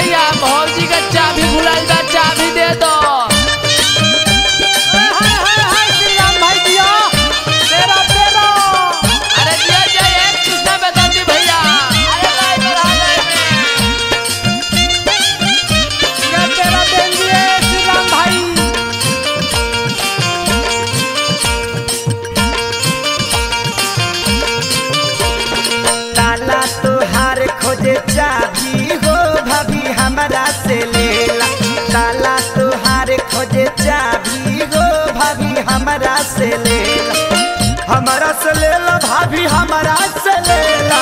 भैया भौजी का चाबी भुलाइल बा, चाबी दे दो। श्री राम भाई दिया तेरा तेरा। अरे दिया जाए कृष्णा बेदर्दी भैया। ये तेरा देन दिए श्री राम भाई। ताला तुहार खोजे चाबी हो भाभी हमारा से लेला। ताला तुहार खोजे चाबी हो भाभी हमारा से लेला। हमारा से लेला भाभी हमारा से लेला।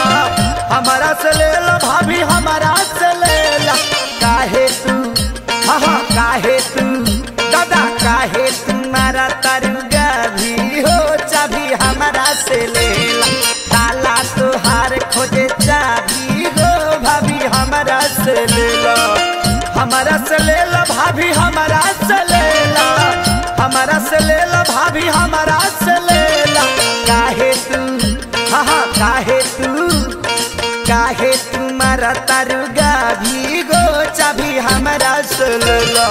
हमारा से लेला भाभी हमारा से लेला। काहे तू हाँ काहे तू दादा काहे तुम्हारा तरुगा भी हो चाबी हमारा से लेला। ताला तुहार खोजे चाबी हो भाभी हमारा से लेला। हमारा से लेला भाभी हमारा से लेला। हमारा से लेला भाभी हमारा से लेला। काहे तू हाँ काहे तुम्हारा तरुगा भी गो चाबी हमारा से लेला।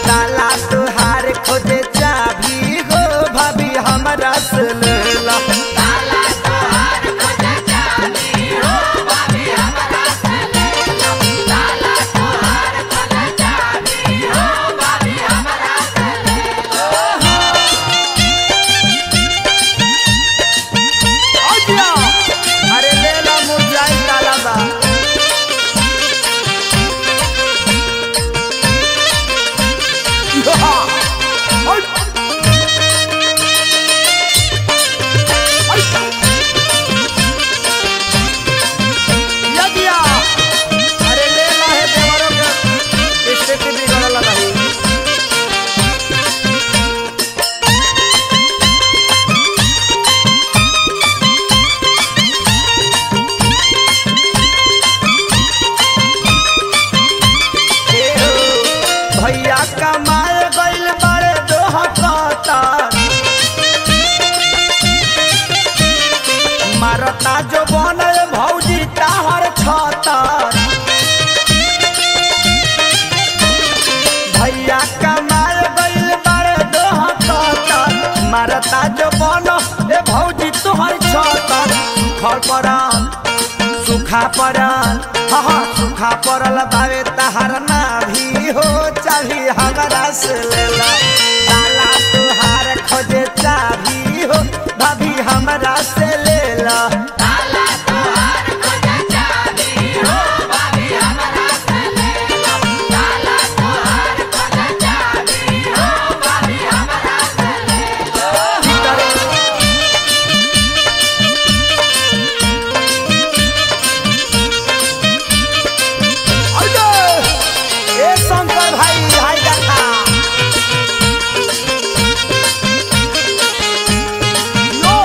ताला तुहार खोजे चाबी गो भाभी हमारा से लेला। अरे लेला मुरझाई ताला बा। अरे लेला है देवरों के स्थिति बिगड़ल नहीं। भैया कमाए गइल बड़े दोह कतर। मारता जो बनल भौजी ताहर छतर। भैया कमाए गइल बड़े दोह कतर। मारता जो बन ए भौजी तुहर छतर। सुखल पड़ल सुखा पड़ल हाँ सुखा पड़ल बावे तहार ना भी हो चाबी हमारा से लेला। ताला तुहार खोजे चाबी हो भाभी हमारा से लेला। ए शंकर भाई हाय देखा यो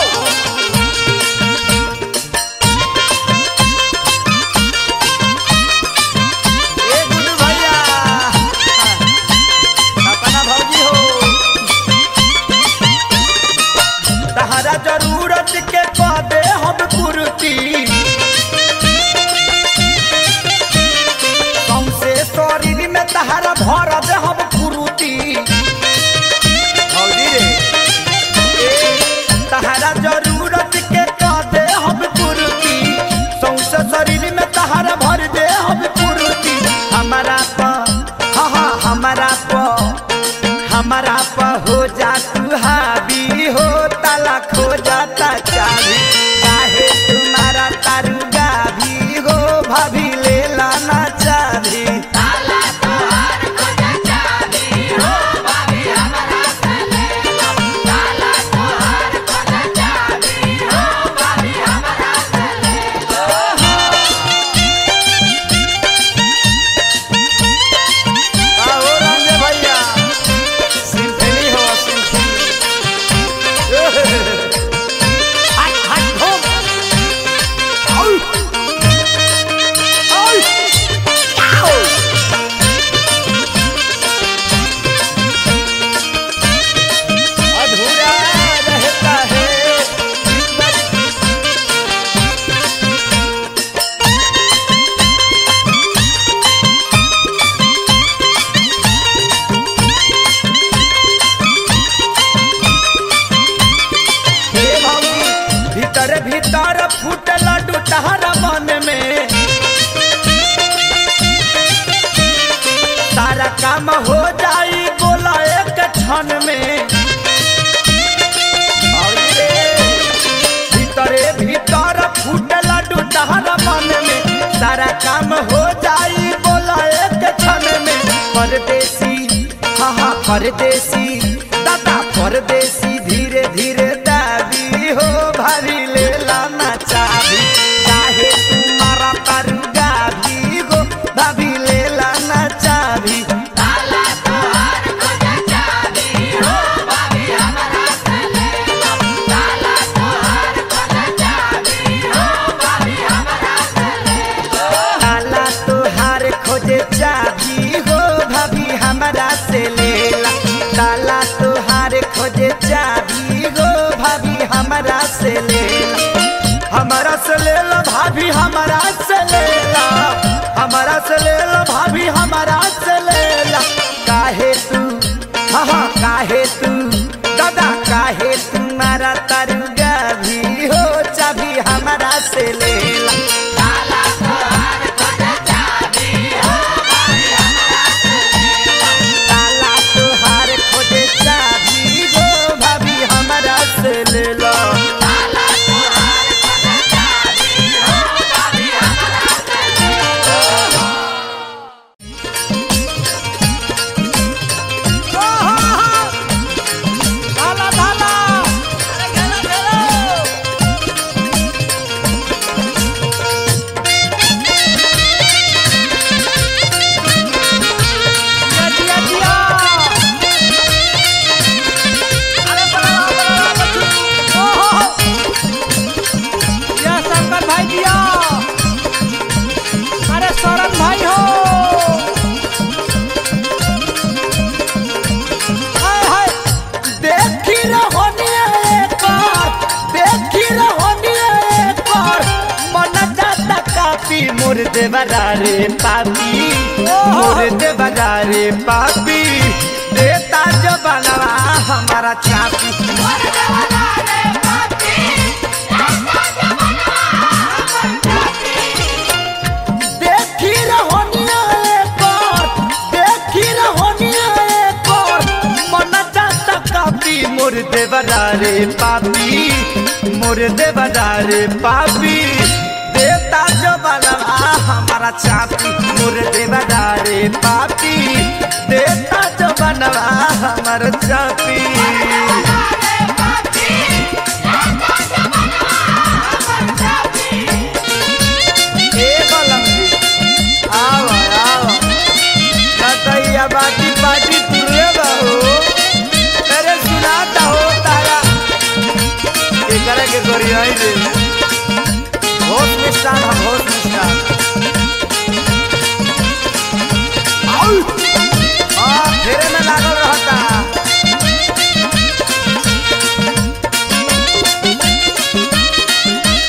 फूटे लड्डू तहरा मन में सारा काम हो जाई बोला एक क्षण में भीतरे भीतर फूटे लड्डू तहरा मन में सारा काम हो जाई बोला एक क्षण में परदेसी हाँ परदेसी दादा परदेसी धीरे धीरे दाबी हो भारी ले लाना चाबी काहे तुम्हारा तारू गाभी हो भाभी ले लाना चाबी ताला तोहार खोजे चाबी हो भाभी हमरा से ले लो ताला तोहार खोजे चाबी हो भाभी हमरा से ले लो ताला तोहार खोजे चाबी हो भाभी हमरा से ले ला ताला तोहार खोजे चाबी हो भाभी हमरा से ले ला हमरा से ले लो भाभी हमरा से ले ला हमरा से ले लो भाभी हमरा से ले ला काहे तू हाँ काहे तू दादा काहे तुम्हारा तारुगा भी हो चाबी हमरा से ले ला ताला तोहार खोजे चाबी हो भाभी हमरा से ले लो ताला तोहार खोजे चाबी हो भाभी हमरा से ले लो ताला तोहार खोजे चाबी हो भाभी हमरा से ले लो धाला धाला दिया दिया ओहो या शंकर भाई दिया अरे सौरभ भाई हो हाय हाय देखी रहोनिया एक बार मन जाता कापी मोर देवरा रे पापी मोर देवरा रे पापी देता जो बनवा हमारा चापी मोर देवरा रे पापी ऐसा जमाना हमर चाबी देखी रहोनिया एक बार मन जाता कापी मोर देवरा रे पापी मोर देवरा रे पापी देता जो बनवा हमारा चापी मोर देवरा रे पापी देता जो बनवा हमारा चापी ए बलम जी आवा आवा नतैया बाटी पाटी तुरे बहो तेरे सुनाता हो तारा एकरा के करियाई रे होश मिष्टान हम होश मिष्टान आउ फेरे में लागल रहता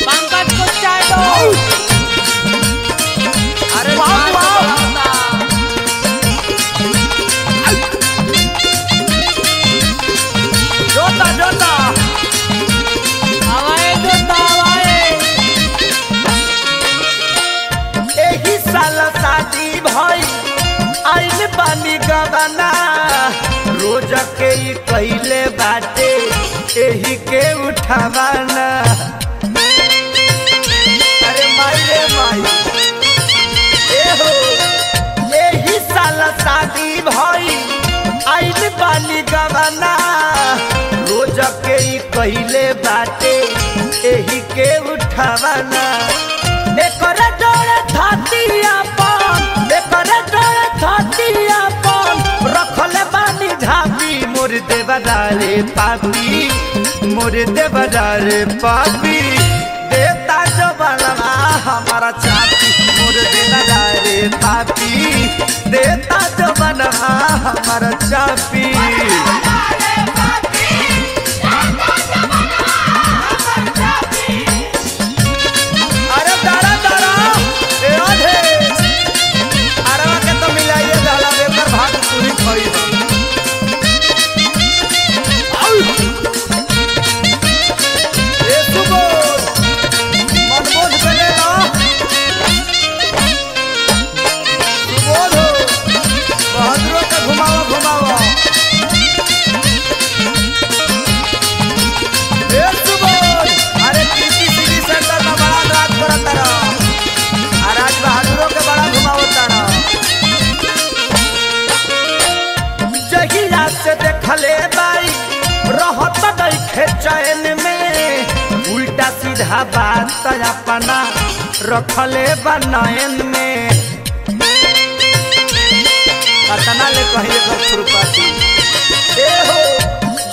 पंकज को चाय दो अरे वाह, वाह। जोता जोता हवाए जोता हवाए एही साल शादी भई आइल बानी गबना रोज के ई कइले बाटे एही के उठावाना अरे माई रे माई ए हो एही साल शादी भई आइल बानी गबना रोज के ई कइले बाटे एही के उठावाना एकर डर छातिया पान एकर डर छातिया पान रखले बानी झापी मोर देवरा रे पापी मोर देवरा रे पापी देता जो बनवा हमारा चापी मोर देवरा रे पापी देता जो बनवा हमारा चापी अरे दारा दारा ए आधे अरवा के तो मिलाइए डाला बेकर भाग पूरी खोई आउ ए सुबो मन सीधा बात अपना रखले बनयन में कतना ले कहिए खुरपाती ए हो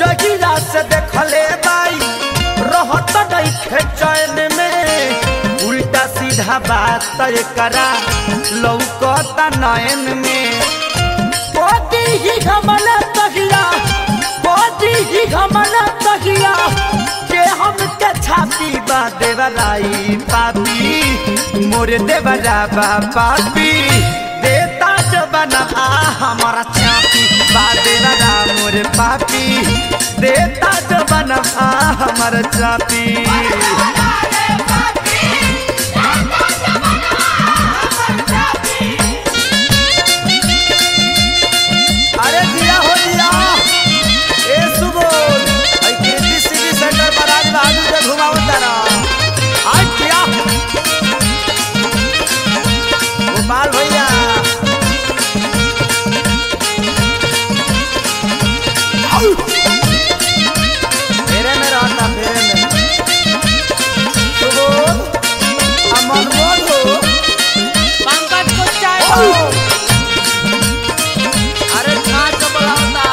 जगिरा से देखले बाई रहत नहीं खेचैन में उल्टा सीधा बात करा लौकता नयन में बोती ही घमला तगिया बोती ही घमला तगिया के हम के छाती बा देवराई पापी मोरे देवरा बा पापी देता जो बना हमारा छाती बा देवरा मोरे पापी देता जो बना हमारा छाती अरे दिया हो दिया ए सुबोल आई कृति सिटी सेंटर पर आज बाजू से घुमावत तारा आज क्या गोपाल भैया फेरे में रहता फेरे में सुबोल अमन बोलो पंकज को चाय अरे छाछ को बुलाता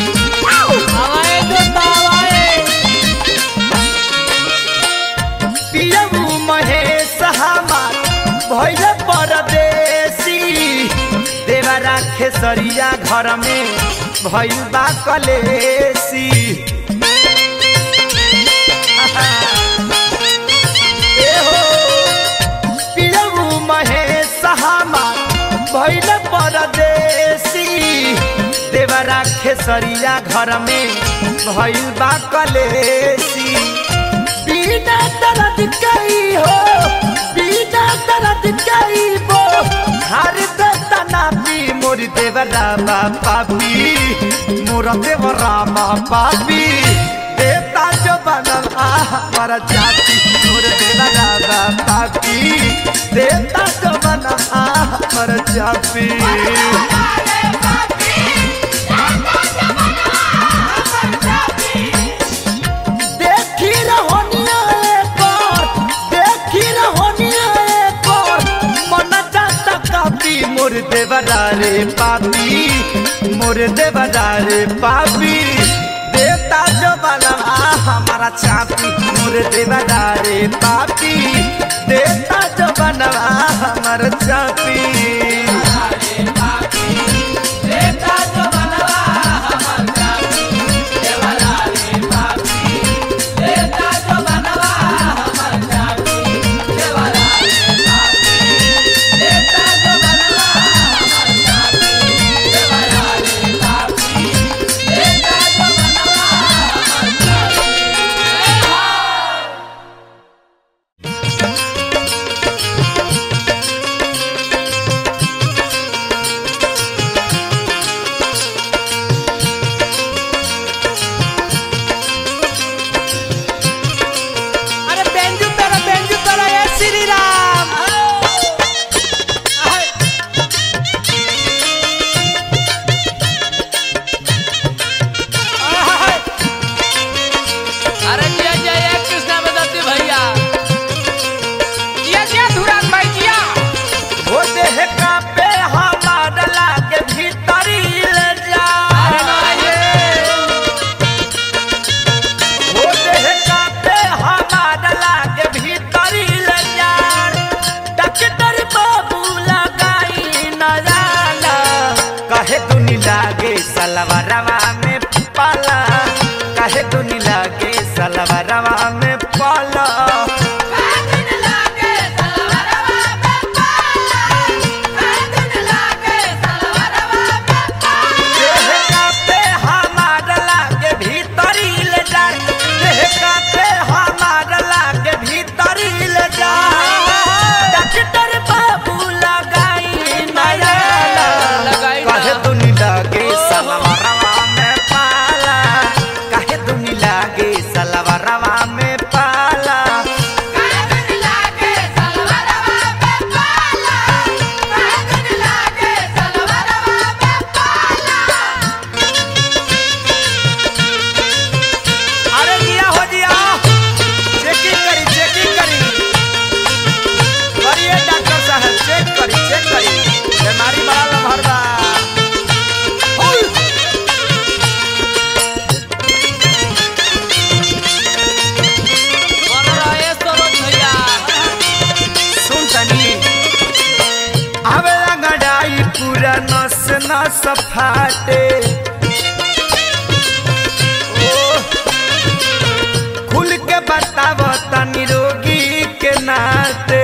हवाए तो हवाए पियबू महेश हमार भैल परदेसी देवरा खेसरिया घर में भैल बा कलेसी ए हो पियबू महेश हमार भैल परदेसी देवरा खेसरिया घर में भैल बा कलेसी बिना दर्द कई हो बिना दर्द कई वो हर तना पी मोर देवरा बा पापी मोर देवरा बा पापी देता जो बनल हमारा जाति मोर देवरा बा पापी देता जो बनल हमारा जाति देखी रहोनिया एक और देखी रहोनिया एक और मन जाता कापी मोर देवरा रे पापी मोर देवरा रे पापी देता जो बना हमारा चापी मोर देवरा रे पापी देता जो बना हमारा चापी फाटे खुल के बताव तनी रोगी के नाते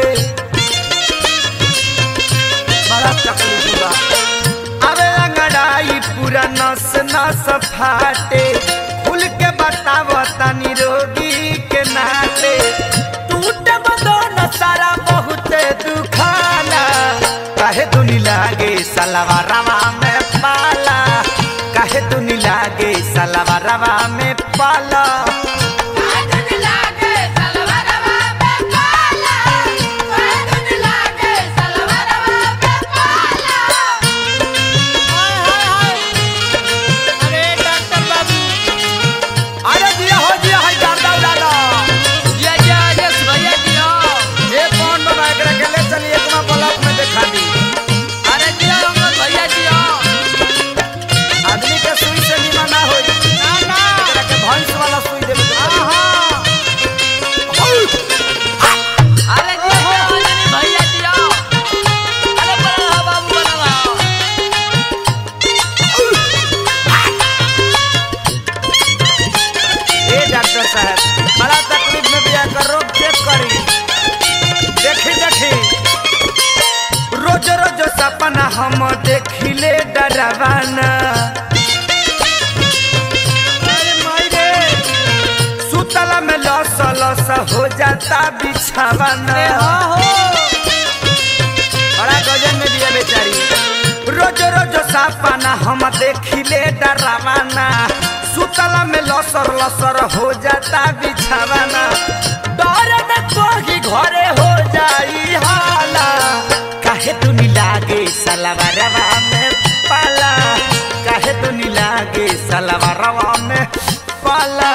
बड़ा तकलीफ बा अबे अंगड़ाई पूरा नस नस फाटे खुल के बताव तनी रोगी के नाते टूटे बदन सारा बहुत दुखाला काहे दुनी लागे सलवारवा में पाला काहे दुनी लागे सलवारवा में पाला बड़ा तकलीफ में भी आकर रोग चेक करी देखी देखी रोज रोज सपना हम देखिले डरावाना सुतला में लस लस हो जाता बिछावाना बड़ा गजन में दिया बेचारी रोज रोज सपना हम देखिले डरावाना सुतला में लसर लसर हो जाता बिछावाना डर में कोही घरे हो जाई हाला काहे तुनी लागे सलवारवा में पाला काहे तुनी लागे सलवारवा में पाला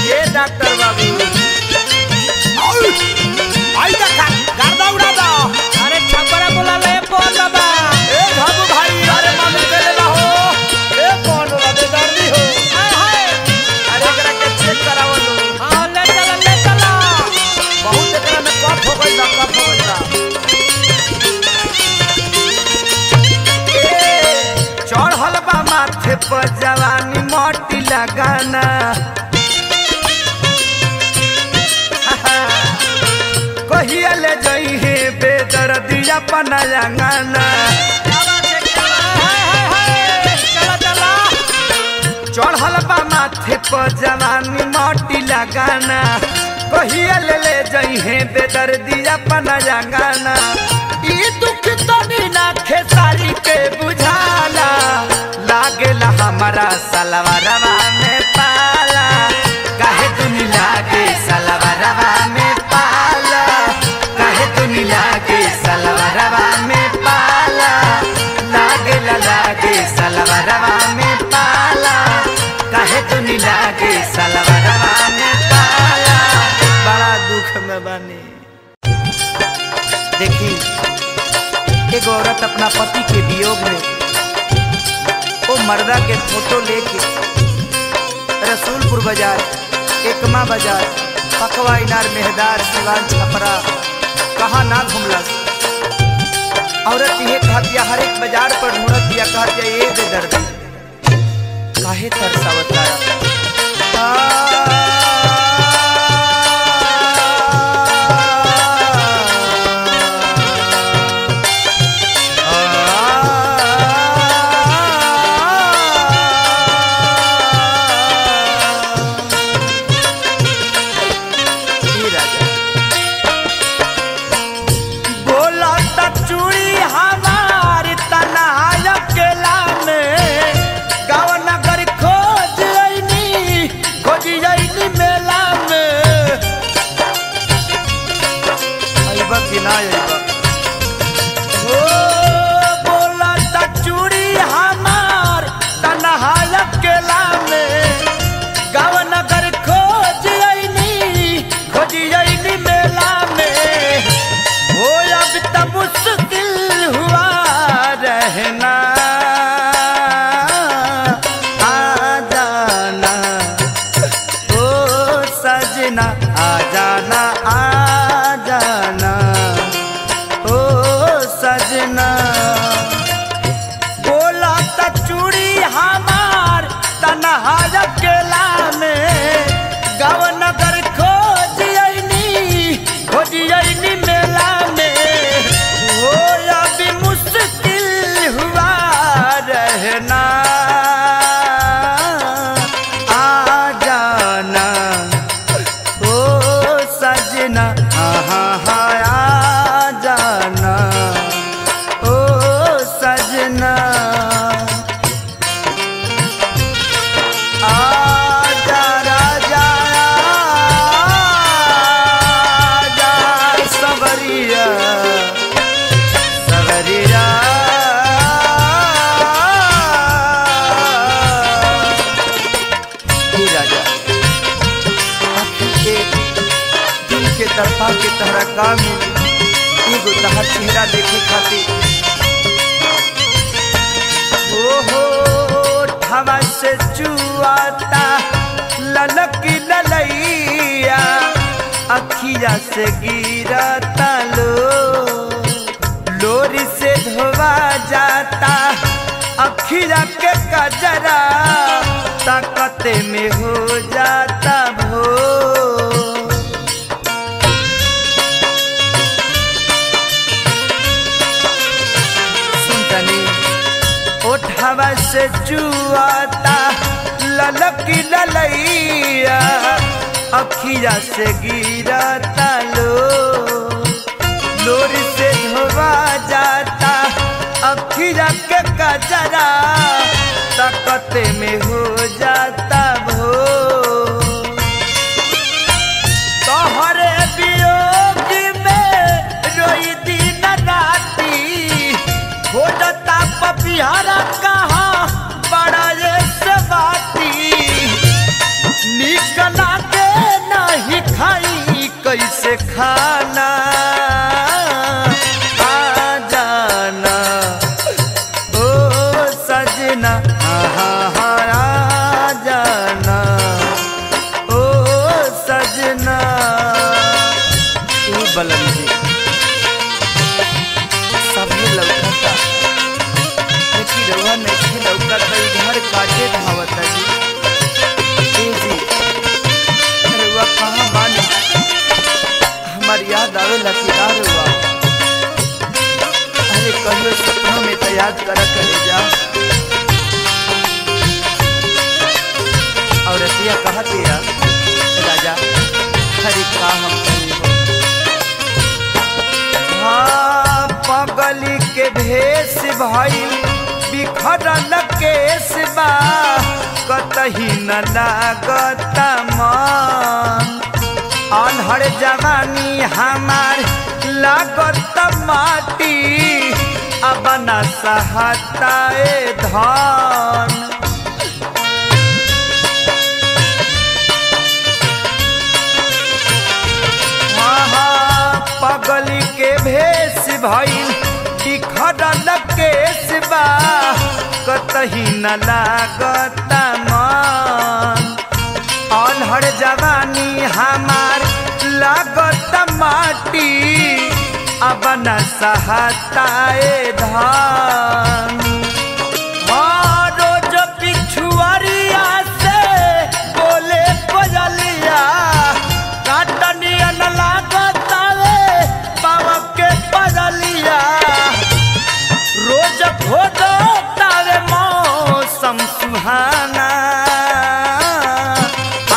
ये डॉक्टर बाबू आई देखा गर्दा उड़ा दो अरे छपरा बोला ले कौन बाबा ए बाबू भाई अरे मम्मी के ले हो ए कौन बाबा दर्दी हो हाय हाय अरे एकरा के चेक कराओ लो हां ले चला बहुत एकरा में कफ हो गइल बा चढ़ल बा माथे पर जवानी मोटी लगाना कहिया ले जई है बेदर्दिया पनायांगाना चला चढ़ल बा माथे पर जवानी मोटी लगाना कहिया ले जई है बेदर्दिया पनायांगाना ई दुख तनी ना खेसारी के बुझाला लागेला हमारा सलवारवा में पाला काहे तुनी लागे सलवारवा में पाला काहे तुनी लागे सलवारवा में पाला लागेला लागे सलवारवा में पाला काहे तुनी लागे सलवारवा में पाला बड़ा दुख में बनी देखी एक औरत अपना पति के वियोग में वो मर्दा के फोटो लेके रसूलपुर बाजार एकमा बाजार पकवा इनार मेहदार सिवान छपरा कहाँ ना घुमलस औरत ये कहतिया हर एक बाजार पर ढूंढत दिया कहतिया ये बेदर्द काहे तरसावता सजना आ जाना ओ सजना बोला त चूड़ी हमार तनहार केला में गाँव नगर खोजियनी मेला में हो अभी मुश्किल हुआ रहना आ जाना ओ सजना आ जाना ओ सजना आजा राजा आजा सवरिया सवरिया राजा दिल के तरफा के तहरा काम एगो तहर चेहरा देखे खातिर ओहो हवा से चुआता ललक ललैया अखिया से गिरता लोरी से धोवा जाता अखिया के कजरा ताकते में हो जाता भो सुनतनी ओठवा से चुआता ललक ललैया अखिया से गिरता लोरी से धोवा जाता अखिया के कजरा ताकते में हो जाता भो तोहरे वियोग में रोई दिन राती हो जाता पपिहरा कहाँ बड़ा ये सवाती निकला के नहीं खाई कैसे खाना आ जाना ओ सजना आ जाना ओ सजना बलम जी सभी लौकता लेकिन रउआ नहीं लौकता घर काटे धावता जी रउआ कहाँ बानी हमार याद आवे लकीदार हुआ अरे कहियो सपनों में तो याद करा करे जा और रतिया कहते यार राजा हरी का हम हाँ पगली के भेष भइल बिखरल केस बा कतही न लागत मन अनहर जवानी हमार लागत माटी अब न सहताए धन पगली के भेष भइल बिखरल केस बा कतही न लागत मन अनहर जवानी हमार लागत माटी अब न सहताए धन रोज पिछुआरिया से बोले कोयलिया काटनिया न लागत के पगलिया रोज खोदो तारे मौसम सुहाना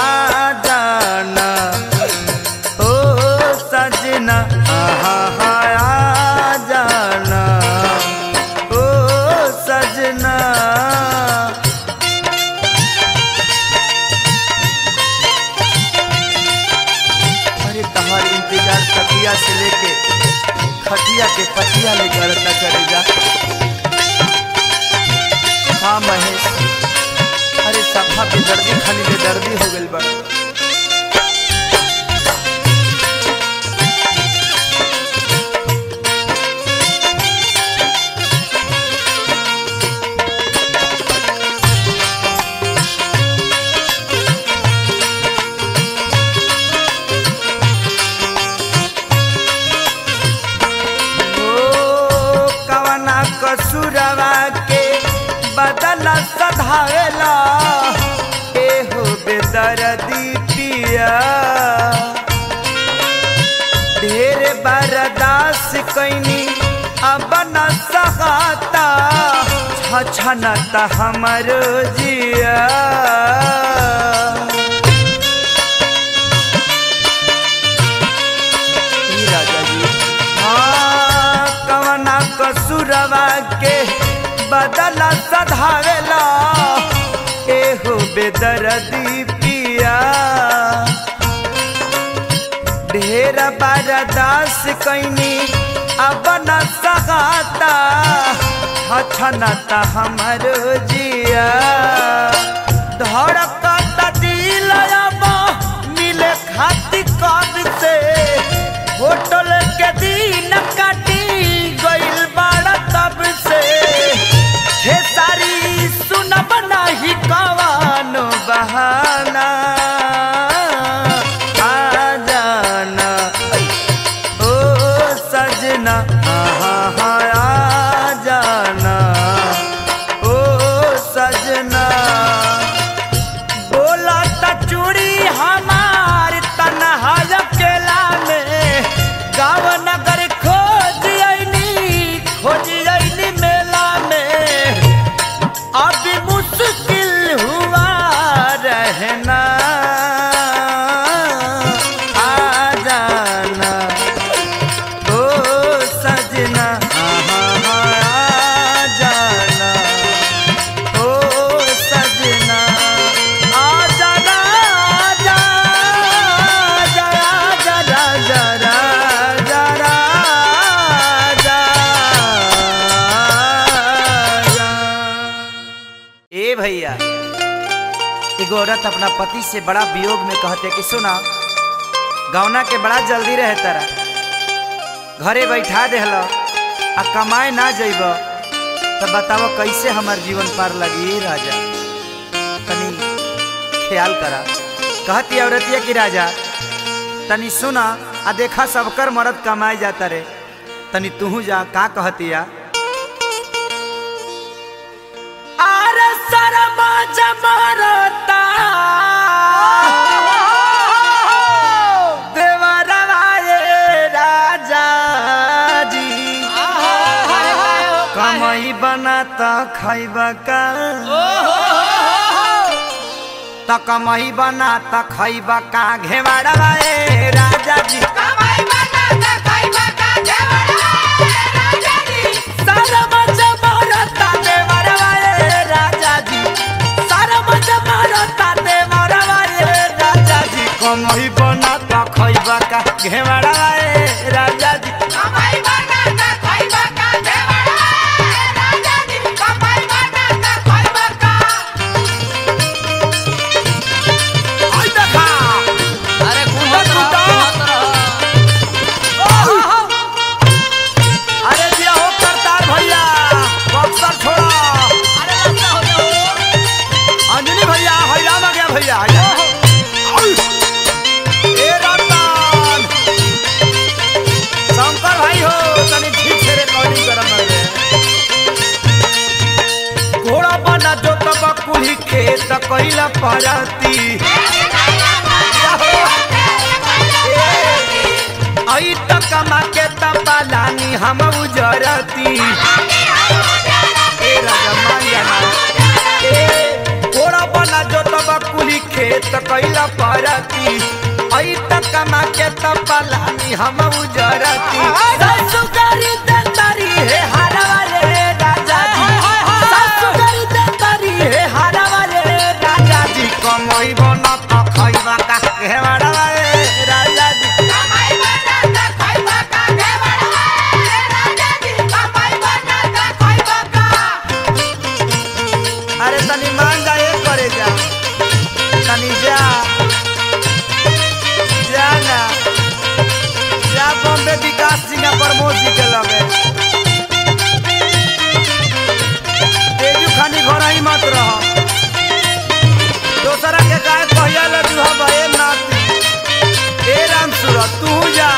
आ जाना ओ सजना आ जाना ओ सजना अरे तुम्हारे इंतजार तकिया से लेके खटिया के पटिया ले गड़ता करेगा हाँ महेश अरे सफा पे दर्दी खाली ले दर्दी हो गई बड़ा सधावेला एहो बेदर्दी पिया ढेर बर्दाश्त कैनी अब न सहाता छछनता हमर जिया कवना कसुरवा के बदला सधावेला एहो बेदर्दी पिया ढेर बर्दाश्त कैनी अब न सहाता छछनता हमर जिया धड़कता दिल अब मिले खाती कब से होटल के दिन काटी गइल बाड़ा तब से खेसारी सुनब नाही कवानो बहाना आ जाना ओ सजना आ जाना ओ सजना बोला त चूड़ी हमार तन्हा अकेला में गाँव नगर खोज आईनी मेला में अभी मुश्किल हुआ रहना आ जाना ओ सजना आ जाना ओ सजना आ जाना जरा जरा जरा ए भैया एगो औरत अपना पति से बड़ा वियोग में कहते कि सुना गौना के बड़ा जल्दी रहे तारा घरे बैठा देहल आ कमाए ना जइब तो बताओ कैसे हमार जीवन पार लगी राजा तनी ख्याल करा कहती औरतिया की राजा तनी सुना आ देखा सबकर मर्द कमाए जाता रे तनी तू जा का कहतिया अरे शर्मा जमरता देवरवाए राजा जी कमाई बनाता खैबा का तो कमाई बनाता खैबा का घेवड़वाए राजा जी कमाई बनाता खैबा का घेवड़वाए राजा जी शर्मा जमरता देवरवाए राजा जी शर्मा जमरता देवरवाए राजा जी कमाई बनाता खैबा का घेवड़वाए राजा जी कमाई बनाता खैबा का घेवड़वाए राजा जी कमाई बनाता खैबा का आई देखा अरे घूमत रहो अरे दिया हो करतार भैया बक्सर छोड़ा अरे रास्ता हो जाओ अंजनी भैया हैरान आ गया भैया हैरान ए रतन शंकर भाई हो तनी ठीक से रिकॉर्डिंग करम रे घोड़ा बना जो तब कुली खेत कइला परती आई त कमा के त पालानी हम उजरती ए राजा माया ए घोड़ा बना जो तब कुली खेत कइला परती आई त कमा के त पालानी हम उजरती ससुरी दंतरी हे हारवाले राजा जी ससुरी दंतरी हे हारवाले राजा जी कमाई बना त खइबा का घेवड़वाए राजा जी कमाई बनाता खैबा का घेवड़वाए राजा जी कमाई बनाता खैबा का अरे तनी मान जा एक करे जा तनी जा ना जा बॉम्बे विकास सिंह प्रमोद जी के लगे तेजू खानी घर ही मत रह दोसरा के गाय कहिया ले तू हम ए नाती ए राम सूरत तू जा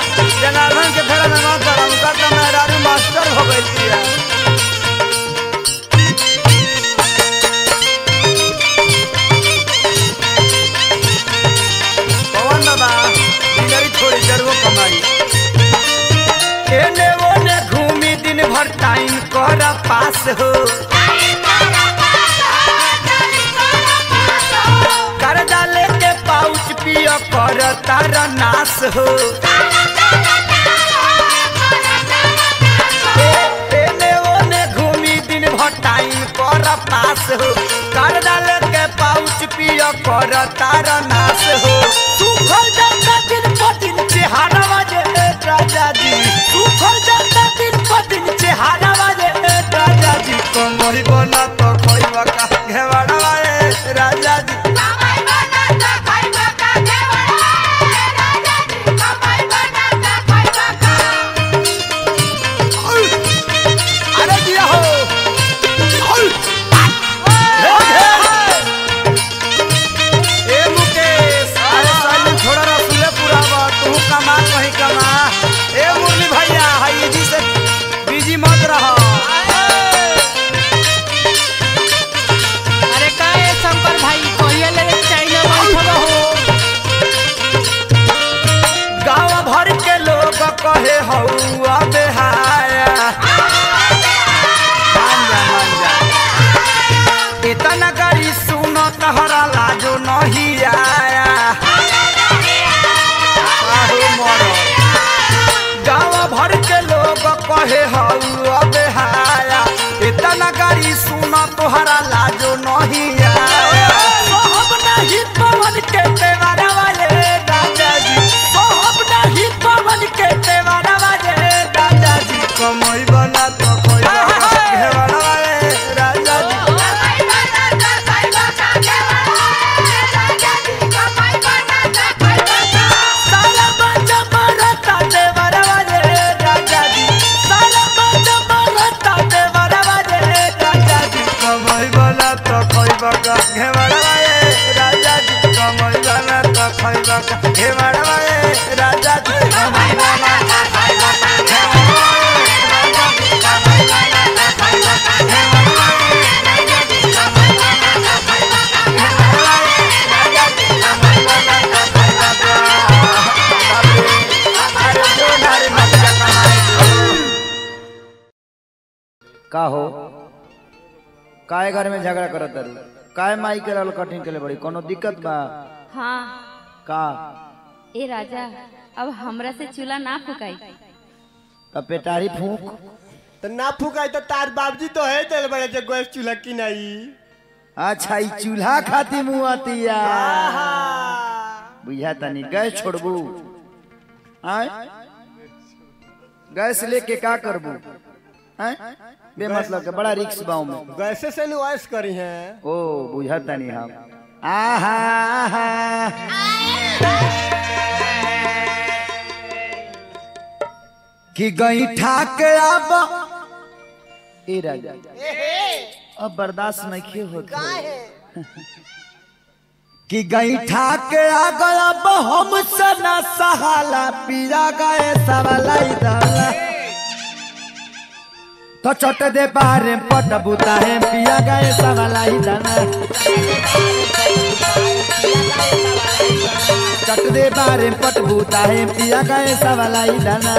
जनार्दन के फेरा में मत पड़ा उनका तो मेहरारू मास्टर हो गई थी दिनरी थोड़ी जरूर कमाई एने ओने घूमी दिन भर टाइम कर पास हो कर्जा लेके पाउच पियो कर तार नाश हो एने ओने घूमी दिन भर टाइम कर पास हो कर्जा लेके पाउच पियो कर तार नाश हो सुखल जाता दिन पर दिन चेहरा बाजे राजा जी सुखल जाता दिन पर दिन चेहरा बाजे राजा जी कमरी बना तो खोइबा का घेवाड़ा बाजे राजा जी कमाई बना तो खाइबा का घेवाड़ा राजा जी कमाई बना तो खाइबा का अरे दिया हो ए मुकेश अरे साली थोड़ा रसूले पुरावा तू कमा कहीं कमा ए मुरली भैया हाई जी से बिजी मत रहो अरे का है शंकर भाई कहिए ले चाइना बैठल हो गाँव भर के लोग कहे हौआ बेहाया मान जा इतना गाड़ी सुनो तहरा लाजो नहीं आया काहे मरो गाँव भर के लोग कहे हौआ बेहाया इतना गाड़ी सुनो तोहरा लाजो नहीं आया हम नहीं पवन के तेवारा वाले राजा जी हम नहीं पवन के तेवारा वाले राजा जी कमई बना तो कोई घेवाड़ा वाले राजा जी कमाई बना तो खाइबा का घेवाड़ा राजा जी कमाई बना तो खाइबा का साला बच्चा मरता तेवारा वाले राजा जी साला बच्चा मरता तेवारा वाले राजा जी कमई बना तो खोइबा का घेवाड़ा वाले राजा जी कमई बना तो खोइबा का घेवाड़ा वाले राजा जी कमई बना तो खोइबा का घेवाड़ा वाले राजा जी कमई बना तो खोइबा का घेवाड़ा वाले राजा जी कमई बना तो खोइबा का घेवाड़ा वाले राजा जी कमई बना तो खोइबा का अरे जो नारे मत कमाई का हो काय घर में झगड़ा करत तारू काय माई के रहल कठिन के ले बड़ी कोनो दिक्कत बा हाँ का ए राजा अब हमरा से चूल्हा ना फुकाई तब पेटारी फूंक तो ना फूकाई तो तार बाबजी तो है तेल बड़े जो गैस चूल्हा की नहीं अच्छा ई चूल्हा खाती मुंह आतिया बुझा तनी गैस छोड़बू आय गैस लेके का करबू आय बेमतलब के बड़ा रिक्स बाऊ में गैसे से नुआइस करी है ओ बुझा तनी हम आहा आहा कि गई ठाक अब ए राजा अब बर्दाश्त नहीं होता कि गई ठाक आ गया अब हम सना सहाला पीरा गए सवालाई दाला तो चट दे बारे पट बुता है पिया गए सवालाई दाना चट दे बारे पट बुता है पिया गए सवालाई दाना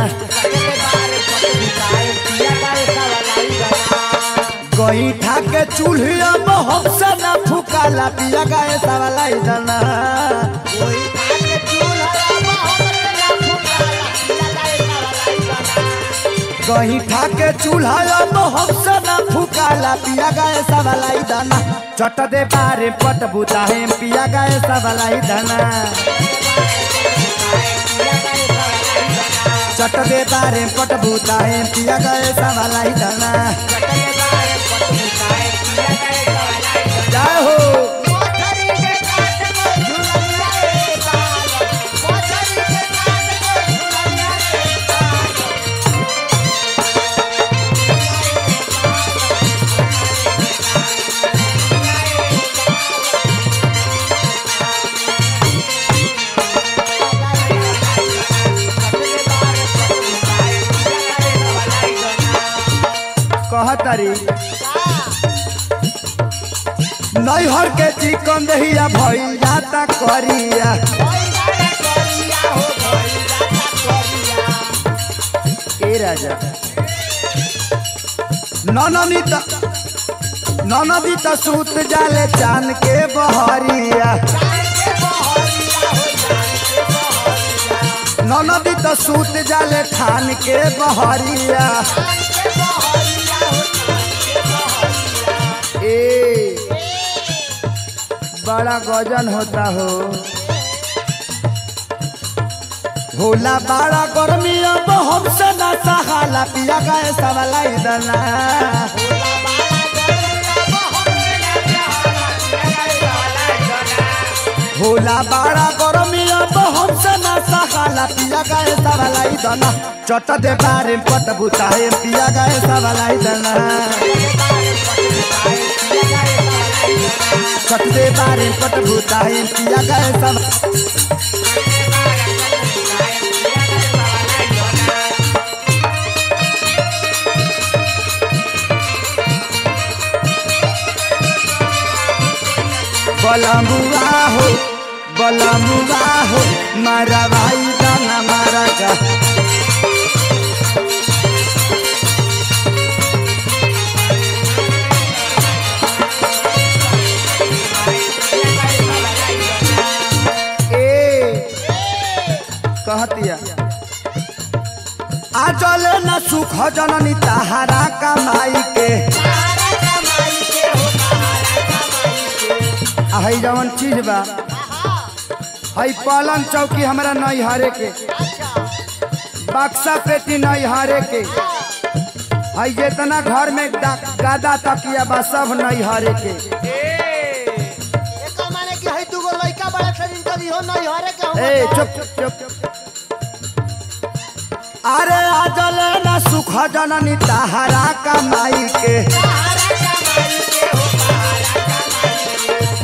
गई ठाके चूल्हा में हमसे न फुकाला पिया गए सवालाई दाना गई ठाके चूल्हा में हमसे न फुकाला पिया गए सवालाई दाना चट दे बारे पट बुता है पिया गए सवालाई दाना चट दे बारे पट बुता है पिया गए सवालाई दाना जय हो कहतरी नैहर के चिकन दहिया भैया ता करिया ए राजा ननदी त सूत जाले चान के बहरिया ननदी त सूत जाले ठान के बहरिया ए बड़ा गजन होता हो होला बड़ा गर्मी अब हमसे ना सहाला पिया गए सवालाई दना होला बड़ा गर्मी अब हमसे ना सहाला पिया गए सवालाई दना चट दे बारे पट बुताए पिया गए सवालाई दना चट दे बारे पट बुताए पिया गए सब बलमुआ हो मारा भाई गाना मारा का कहतिया आजल न सुख जननी तहारा कमाई के हई जवन चीज बा हई पलंग चौकी हमरा नहीं हारे के बक्सा पेटी नहीं हारे के हई जितना घर में गादा तकिया बा सब नहीं हारे के माने कि हई दुगो लइका बड़ा शरीर करी हो नहीं हारे के ए चुप चुप अरे आजल ना सुख जननी तहारा कमाई के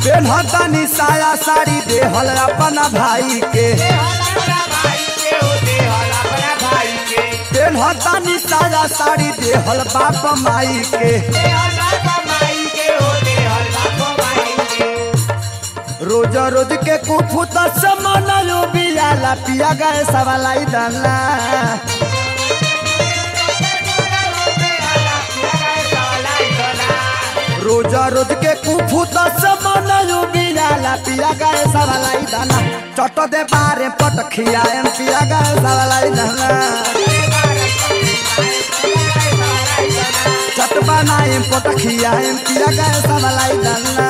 बेनहतानी साया साड़ी देहल अपना भाई के बेनहतानी साया साड़ी देहल बाप माई के रोज रोज के कुफुत से मनायो बियाला पिया गए सवालाई दाना रोज रोज के कुफुत से मनायो बियाला पिया गए सवालाई दाना चट दे बारे पट खियाए पिया गए सवालाई दाना चट बनाए पट खियाए पिया गए सवालाई दाना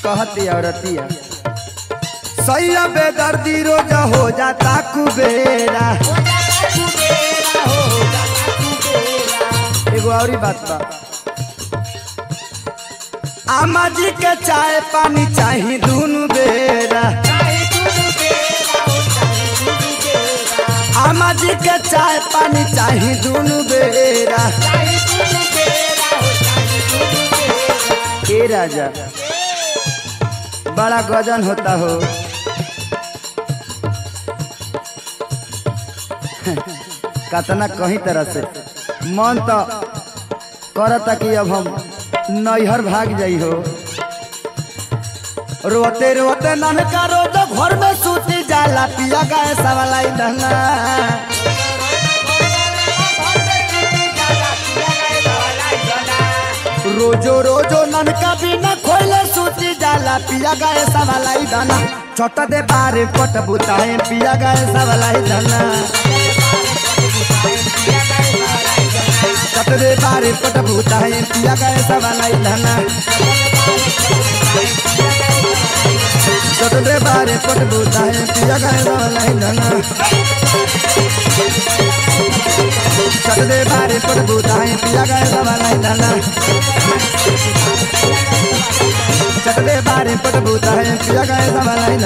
कहती औरतिया सैया बेदर्दी रोज हो जाता कुबेरा एगो और बात बा आमा जी के चाय पानी चाहिए दोनों बेरा आमा जी के चाय पानी चाहिए दोनों बेरा ए राजा बड़ा गजन होता हो कतना कहीं तरह से मन तो करता कि अब हम नैहर भाग जाई हो रोते रोते ननका रोज घर में सूती जाला पिया गए सवालाई दहना रोजो रोजो ननका बिना खोले सूती जाला पिया गए सवालाई दाना छोट दे बारे पट बुताए पिया गए सवालाई दाना छोट दे बारे पट बुताए पिया गए सवालाई दाना छोट दे बारे पट बुताए पिया गए सवालाई दाना छोट दे बारे पट बुताए पिया गए सवालाई दाना चटदे बारे पट बुता है पिया गए सवालाई